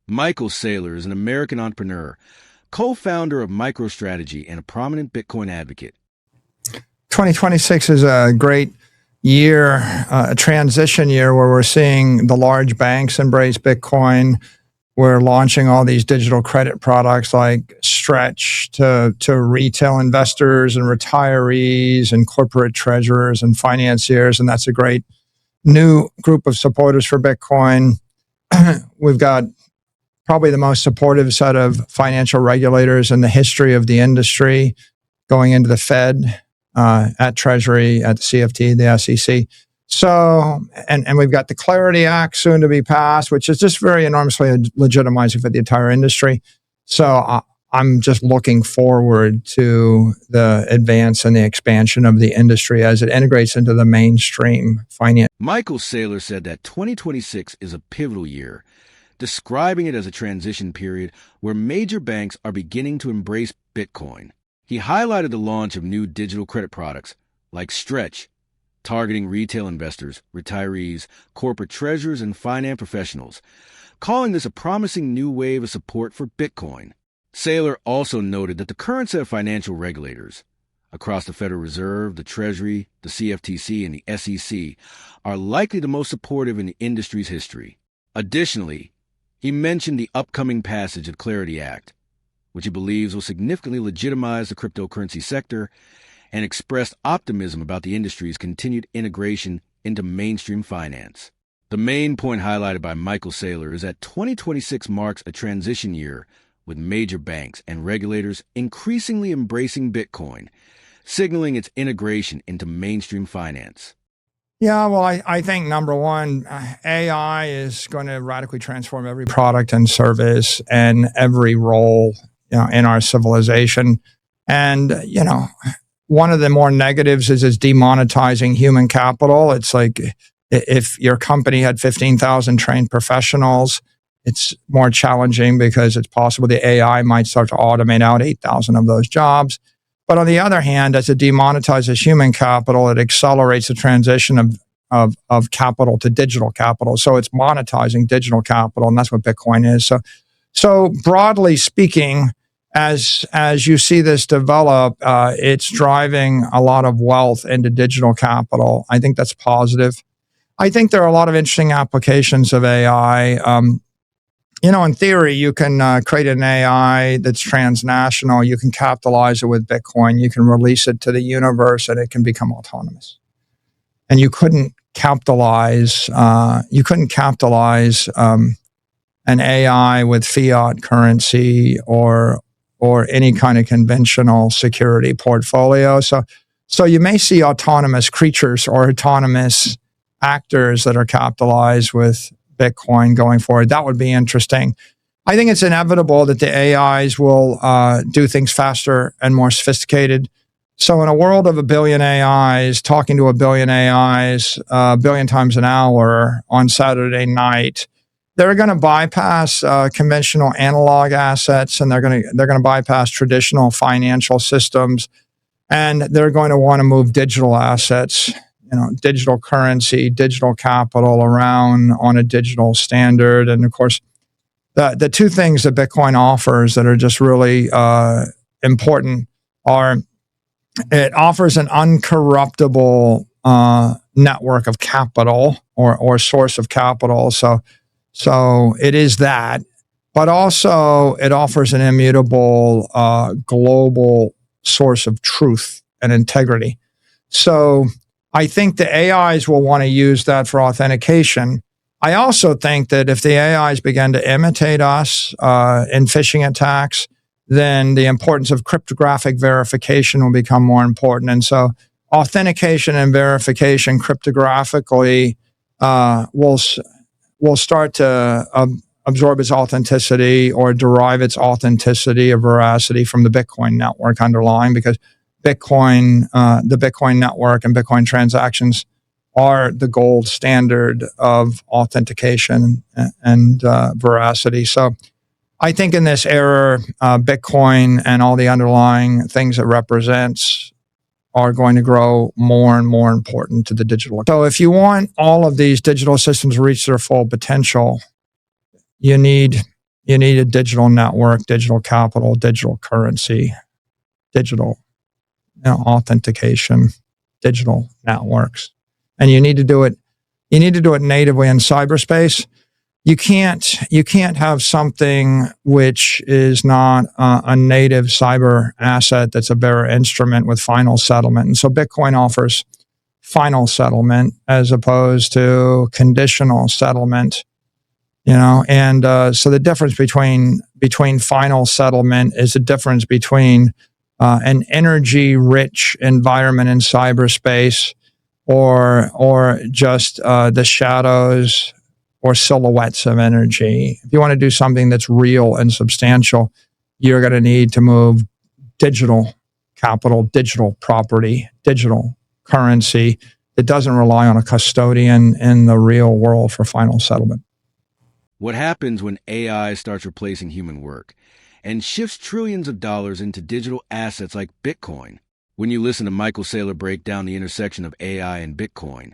Michael Saylor is an American entrepreneur, co-founder of MicroStrategy, and a prominent Bitcoin advocate. 2026 is a great year, a transition year where we're seeing the large banks embrace Bitcoin. We're launching all these digital credit products like Stretch to retail investors and retirees and corporate treasurers and financiers, and that's a great new group of supporters for Bitcoin. We've got probably the most supportive set of financial regulators in the history of the industry, going into the Fed, at Treasury, at the CFT, the SEC. So, and we've got the Clarity Act soon to be passed, which is just very enormously legitimizing for the entire industry. So I'm just looking forward to the advance and the expansion of the industry as it integrates into the mainstream finance. Michael Saylor said that 2026 is a pivotal year, describing it as a transition period where major banks are beginning to embrace Bitcoin. He highlighted the launch of new digital credit products like Stretch, targeting retail investors, retirees, corporate treasurers, and finance professionals, calling this a promising new wave of support for Bitcoin. Saylor also noted that the current set of financial regulators across the Federal Reserve, the Treasury, the CFTC, and the SEC are likely the most supportive in the industry's history. Additionally, he mentioned the upcoming passage of the Clarity Act, which he believes will significantly legitimize the cryptocurrency sector, and expressed optimism about the industry's continued integration into mainstream finance. The main point highlighted by Michael Saylor is that 2026 marks a transition year with major banks and regulators increasingly embracing Bitcoin, signaling its integration into mainstream finance. Yeah, well, I think number one, AI is going to radically transform every product and service and every role, in our civilization. And, one of the more negatives is it's demonetizing human capital. It's like if your company had 15,000 trained professionals, it's more challenging because it's possible the AI might start to automate out 8,000 of those jobs. But on the other hand, as it demonetizes human capital, it accelerates the transition of capital to digital capital. So it's monetizing digital capital, and that's what Bitcoin is. So broadly speaking, as you see this develop, it's driving a lot of wealth into digital capital. I think that's positive. I think there are a lot of interesting applications of AI. In theory, you can create an AI that's transnational. You can capitalize it with Bitcoin. You can release it to the universe, and it can become autonomous. And you couldn't capitalize an AI with fiat currency or any kind of conventional security portfolio. So you may see autonomous creatures or autonomous actors that are capitalized with Bitcoin going forward. That would be interesting. I think it's inevitable that the AIs will do things faster and more sophisticated. So in a world of a billion AIs, talking to a billion AIs a billion times an hour on Saturday night, they're going to bypass conventional analog assets, and they're going to bypass traditional financial systems, and they're going to want to move digital assets, digital currency, digital capital around on a digital standard. And of course, the two things that Bitcoin offers that are just really important are it offers an uncorruptible network of capital or source of capital. So it is that, but also it offers an immutable global source of truth and integrity. So I think the AIs will want to use that for authentication. I also think that if the AIs begin to imitate us in phishing attacks, then the importance of cryptographic verification will become more important. And so authentication and verification cryptographically will start to absorb its authenticity or derive its authenticity or veracity from the Bitcoin network underlying, because Bitcoin, the Bitcoin network and Bitcoin transactions are the gold standard of authentication and veracity. So I think in this era, Bitcoin and all the underlying things it represents are going to grow more and more important to the digital. So if you want all of these digital systems to reach their full potential, you need You need a digital network, digital capital, digital currency, digital authentication, digital networks. And you need to do it natively in cyberspace. You can't have something which is not a native cyber asset that's a bearer instrument with final settlement. And so Bitcoin offers final settlement as opposed to conditional settlement. And so the difference between final settlement is the difference between an energy-rich environment in cyberspace or just the shadows or silhouettes of energy. If you want to do something that's real and substantial, you're going to need to move digital capital, digital property, digital currency that doesn't rely on a custodian in the real world for final settlement. What happens when AI starts replacing human work and shifts trillions of dollars into digital assets like Bitcoin? When you listen to Michael Saylor break down the intersection of AI and Bitcoin,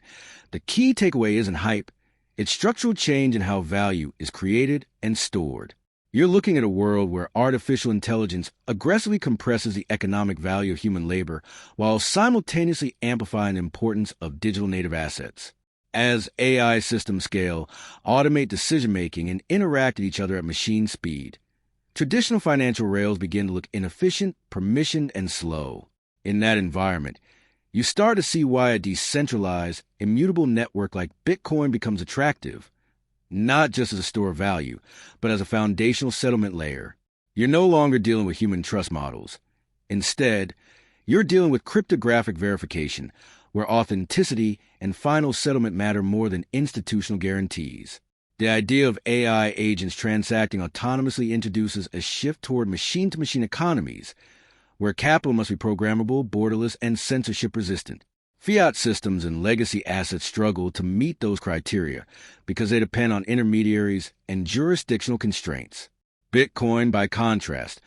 the key takeaway isn't hype, it's structural change in how value is created and stored. You're looking at a world where artificial intelligence aggressively compresses the economic value of human labor while simultaneously amplifying the importance of digital native assets. As AI systems scale, automate decision-making, and interact with each other at machine speed, traditional financial rails begin to look inefficient, permissioned, and slow. In that environment, you start to see why a decentralized, immutable network like Bitcoin becomes attractive, not just as a store of value, but as a foundational settlement layer. You're no longer dealing with human trust models. Instead, you're dealing with cryptographic verification, where authenticity and final settlement matter more than institutional guarantees. The idea of AI agents transacting autonomously introduces a shift toward machine-to-machine economies, where capital must be programmable, borderless, and censorship-resistant. Fiat systems and legacy assets struggle to meet those criteria because they depend on intermediaries and jurisdictional constraints. Bitcoin, by contrast,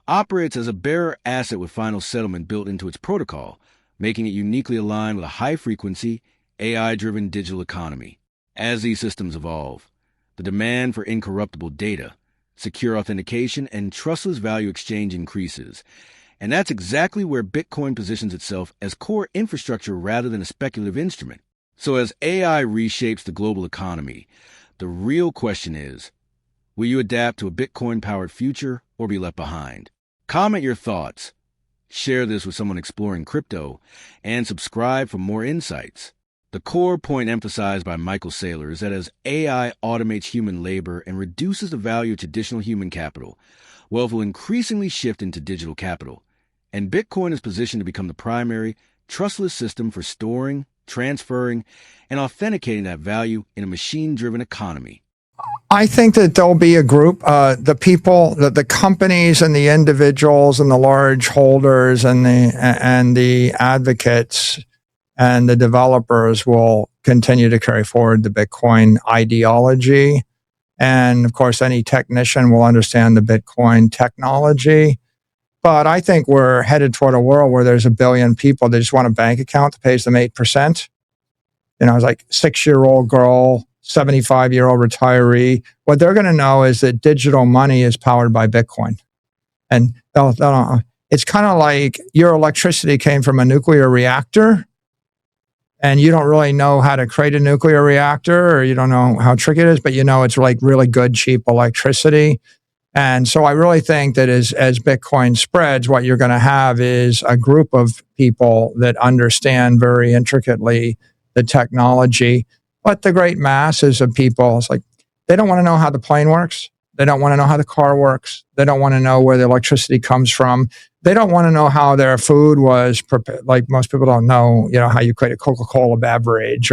operates as a bearer asset with final settlement built into its protocol, making it uniquely aligned with a high-frequency, AI-driven digital economy. As these systems evolve, the demand for incorruptible data, secure authentication, and trustless value exchange increases. And that's exactly where Bitcoin positions itself as core infrastructure rather than a speculative instrument. So as AI reshapes the global economy, the real question is, will you adapt to a Bitcoin-powered future or be left behind? Comment your thoughts, share this with someone exploring crypto, and subscribe for more insights. The core point emphasized by Michael Saylor is that as AI automates human labor and reduces the value of traditional human capital, wealth will increasingly shift into digital capital, and Bitcoin is positioned to become the primary, trustless system for storing, transferring, and authenticating that value in a machine-driven economy. I think that there'll be a group, the people, the companies and the individuals and the large holders and the advocates and the developers will continue to carry forward the Bitcoin ideology. And of course, any technician will understand the Bitcoin technology. But I think we're headed toward a world where there's 1 billion people that just want a bank account that pays them 8%. It's like 6-year-old girl, 75-year-old retiree. What they're going to know is that digital money is powered by Bitcoin. And it's kind of like your electricity came from a nuclear reactor, and you don't really know how to create a nuclear reactor, or you don't know how tricky it is, but it's like really good, cheap electricity. And so I really think that as Bitcoin spreads, what you're going to have is a group of people that understand very intricately the technology. But the great masses of people, it's like they don't want to know how the plane works. They don't want to know how the car works. They don't want to know where the electricity comes from. They don't want to know how their food was prepared. Like most people don't know, how you create a Coca-Cola beverage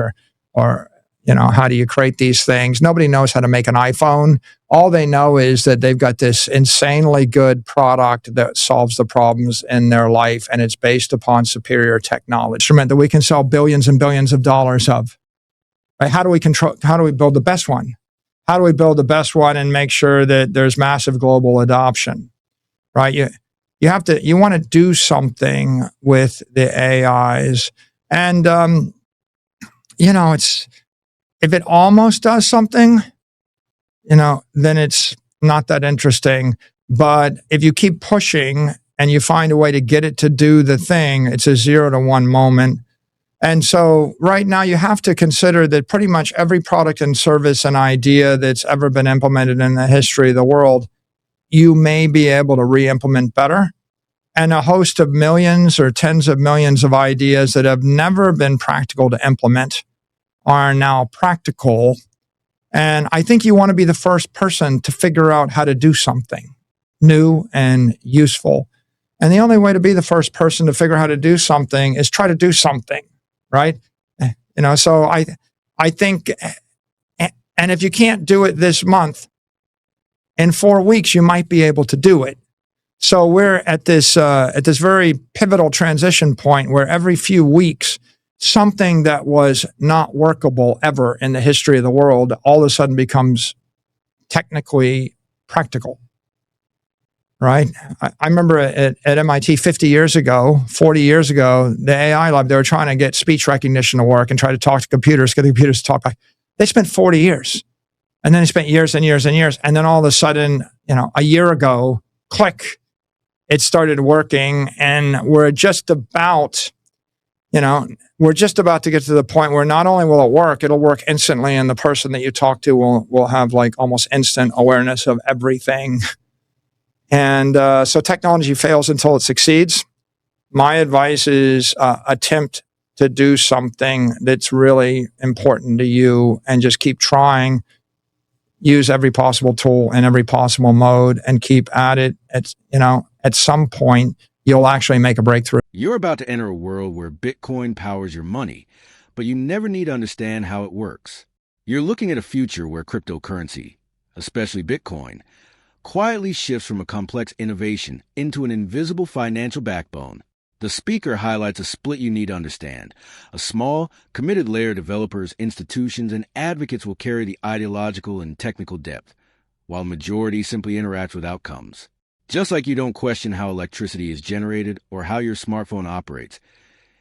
or how do you create these things? Nobody knows how to make an iPhone. All they know is that they've got this insanely good product that solves the problems in their life, and it's based upon superior technology. Instrument that we can sell billions and billions of dollars of. Right? How do we build the best one? How do we build the best one and make sure that there's massive global adoption? Right? You want to do something with the AIs, and it's if it almost does something, then it's not that interesting. But if you keep pushing and you find a way to get it to do the thing, it's a 0 to 1 moment. And so right now you have to consider that pretty much every product and service and idea that's ever been implemented in the history of the world, you may be able to re-implement better. And a host of millions or tens of millions of ideas that have never been practical to implement are now practical. And I think you want to be the first person to figure out how to do something new and useful. And the only way to be the first person to figure out how to do something is try to do something, right? So I think, and if you can't do it this month, in 4 weeks, you might be able to do it. So we're at this very pivotal transition point where every few weeks, something that was not workable ever in the history of the world all of a sudden becomes technically practical, right? I remember at MIT 40 years ago, the AI lab, they were trying to get speech recognition to work and try to talk to computers, get the computers to talk back. They spent 40 years. And then they spent years and years and years. And then all of a sudden, a year ago, click, it started working. And we're just about to get to the point where not only will it work, it'll work instantly. And the person that you talk to will have like almost instant awareness of everything. And so technology fails until it succeeds. My advice is attempt to do something that's really important to you and just keep trying. Use every possible tool in every possible mode and keep at it. At some point, you'll actually make a breakthrough. You're about to enter a world where Bitcoin powers your money, but you never need to understand how it works. You're looking at a future where cryptocurrency, especially Bitcoin, quietly shifts from a complex innovation into an invisible financial backbone. The speaker highlights a split you need to understand. A small, committed layer developers, institutions, and advocates will carry the ideological and technical depth, while the majority simply interacts with outcomes. Just like you don't question how electricity is generated or how your smartphone operates,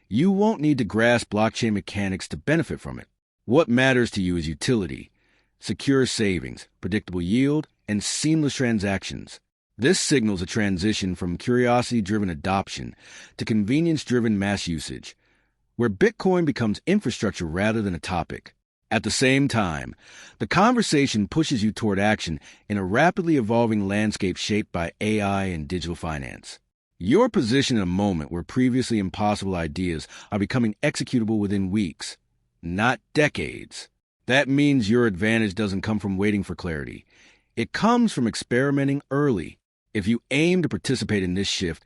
you won't need to grasp blockchain mechanics to benefit from it. What matters to you is utility, secure savings, predictable yield, and seamless transactions. This signals a transition from curiosity-driven adoption to convenience-driven mass usage, where Bitcoin becomes infrastructure rather than a topic. At the same time, the conversation pushes you toward action in a rapidly evolving landscape shaped by AI and digital finance. You're positioned in a moment where previously impossible ideas are becoming executable within weeks, not decades. That means your advantage doesn't come from waiting for clarity. It comes from experimenting early. If you aim to participate in this shift,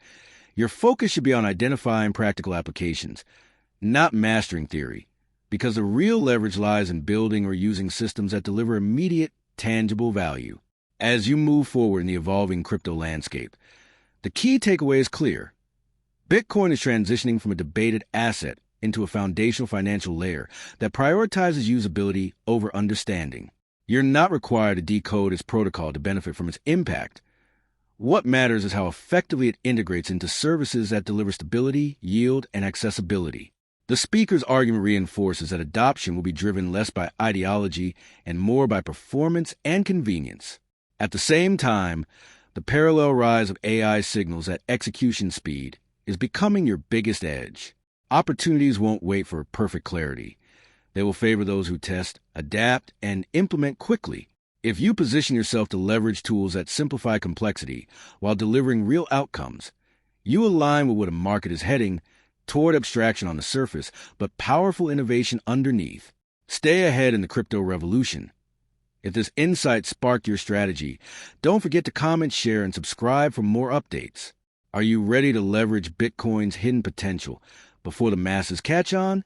your focus should be on identifying practical applications, not mastering theory, because the real leverage lies in building or using systems that deliver immediate, tangible value. As you move forward in the evolving crypto landscape, the key takeaway is clear. Bitcoin is transitioning from a debated asset into a foundational financial layer that prioritizes usability over understanding. You're not required to decode its protocol to benefit from its impact. What matters is how effectively it integrates into services that deliver stability, yield, and accessibility. The speaker's argument reinforces that adoption will be driven less by ideology and more by performance and convenience. At the same time, the parallel rise of AI signals that execution speed is becoming your biggest edge. Opportunities won't wait for perfect clarity. They will favor those who test, adapt, and implement quickly. If you position yourself to leverage tools that simplify complexity while delivering real outcomes, you align with what a market is heading toward abstraction on the surface, but powerful innovation underneath. Stay ahead in the crypto revolution. If this insight sparked your strategy, don't forget to comment, share, and subscribe for more updates. Are you ready to leverage Bitcoin's hidden potential before the masses catch on?